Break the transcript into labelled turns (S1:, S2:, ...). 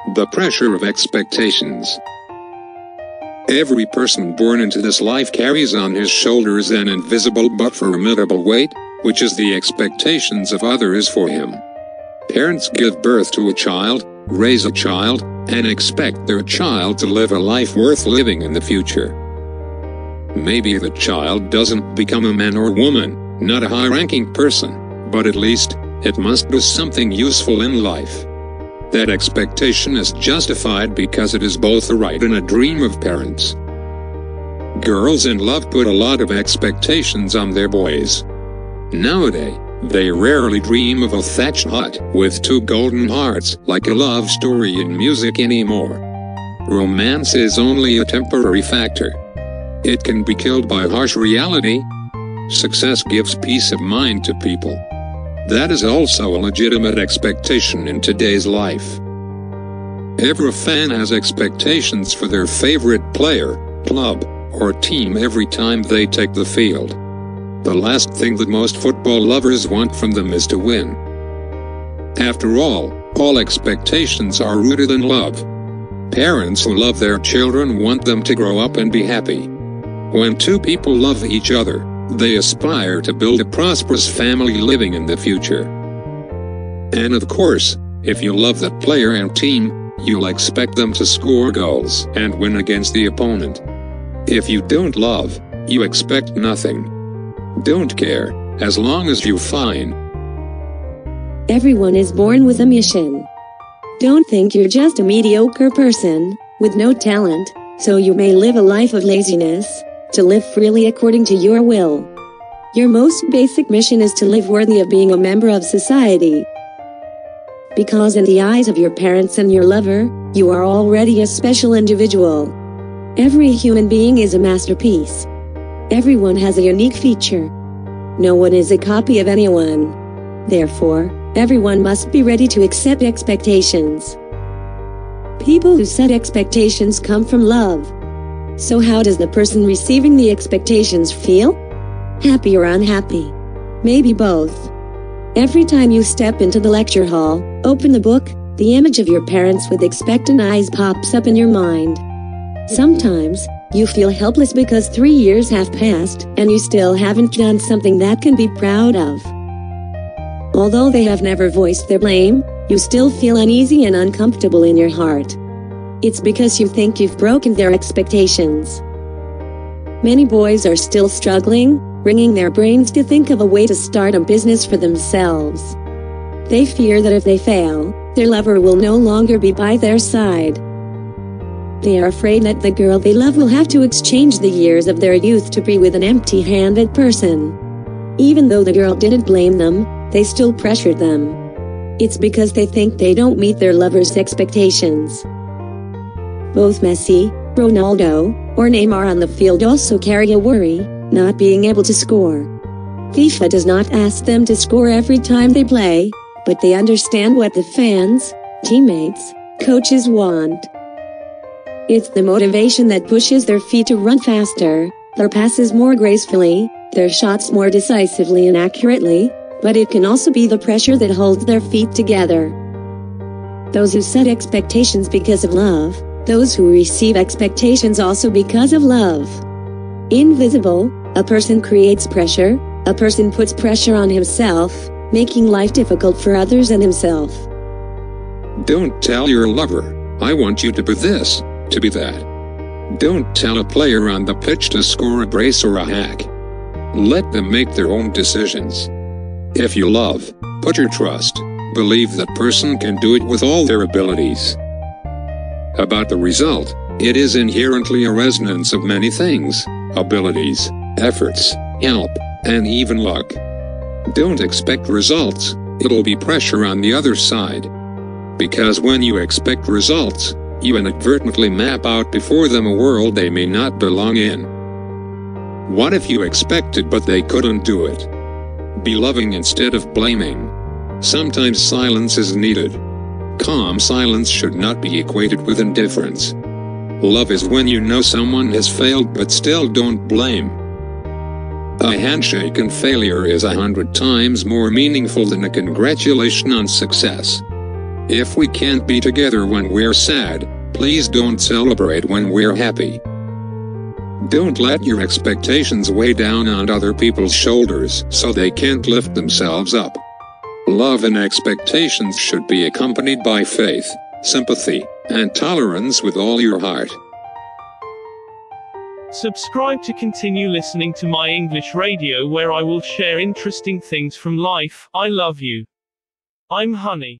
S1: The pressure of expectations. Every person born into this life carries on his shoulders an invisible but formidable weight, which is the expectations of others for him. Parents give birth to a child, raise a child, and expect their child to live a life worth living in the future. Maybe the child doesn't become a man or woman, not a high-ranking person, but at least, it must do something useful in life. That expectation is justified because it is both a right and a dream of parents. Girls in love put a lot of expectations on their boys. Nowadays, they rarely dream of a thatched hut with 2 golden hearts like a love story in music anymore. Romance is only a temporary factor. It can be killed by harsh reality. Success gives peace of mind to people. That is also a legitimate expectation in today's life. Every fan has expectations for their favorite player, club, or team every time they take the field. The last thing that most football lovers want from them is to win. After all expectations are rooted in love. Parents who love their children want them to grow up and be happy. When 2 people love each other, they aspire to build a prosperous family living in the future. And of course, if you love that player and team, you'll expect them to score goals and win against the opponent. If you don't love, you expect nothing. Don't care, as long as you're fine.
S2: Everyone is born with a mission. Don't think you're just a mediocre person, with no talent, so you may live a life of laziness, to live freely according to your will. Your most basic mission is to live worthy of being a member of society. Because in the eyes of your parents and your lover, you are already a special individual. Every human being is a masterpiece. Everyone has a unique feature. No one is a copy of anyone. Therefore, everyone must be ready to accept expectations. People who set expectations come from love. So how does the person receiving the expectations feel? Happy or unhappy? Maybe both. Every time you step into the lecture hall, open the book, the image of your parents with expectant eyes pops up in your mind. Sometimes, you feel helpless because 3 years have passed and you still haven't done something that can be proud of. Although they have never voiced their blame, you still feel uneasy and uncomfortable in your heart. It's because you think you've broken their expectations. Many boys are still struggling, wringing their brains to think of a way to start a business for themselves. They fear that if they fail, their lover will no longer be by their side. They are afraid that the girl they love will have to exchange the years of their youth to be with an empty-handed person. Even though the girl didn't blame them, they still pressured them. It's because they think they don't meet their lover's expectations. Both Messi, Ronaldo, or Neymar on the field also carry a worry, not being able to score. FIFA does not ask them to score every time they play, but they understand what the fans, teammates, coaches want. It's the motivation that pushes their feet to run faster, their passes more gracefully, their shots more decisively and accurately, but it can also be the pressure that holds their feet together. Those who set expectations because of love, those who receive expectations also because of love. Invisible, a person creates pressure, a person puts pressure on himself, making life difficult for others and himself.
S1: Don't tell your lover, "I want you to be this, to be that." Don't tell a player on the pitch to score a brace or a hack. Let them make their own decisions. If you love, put your trust, believe that person can do it with all their abilities. About the result, it is inherently a resonance of many things, abilities, efforts, help, and even luck. Don't expect results, it'll be pressure on the other side. Because when you expect results, you inadvertently map out before them a world they may not belong in. What if you expected but they couldn't do it? Be loving instead of blaming. Sometimes silence is needed. Calm silence should not be equated with indifference. Love is when you know someone has failed but still don't blame. A handshake on failure is 100 times more meaningful than a congratulation on success. If we can't be together when we're sad, please don't celebrate when we're happy. Don't let your expectations weigh down on other people's shoulders so they can't lift themselves up. Love and expectations should be accompanied by faith, sympathy, and tolerance with all your heart.
S3: Subscribe to continue listening to my English radio, where I will share interesting things from life. I love you. I'm Honey.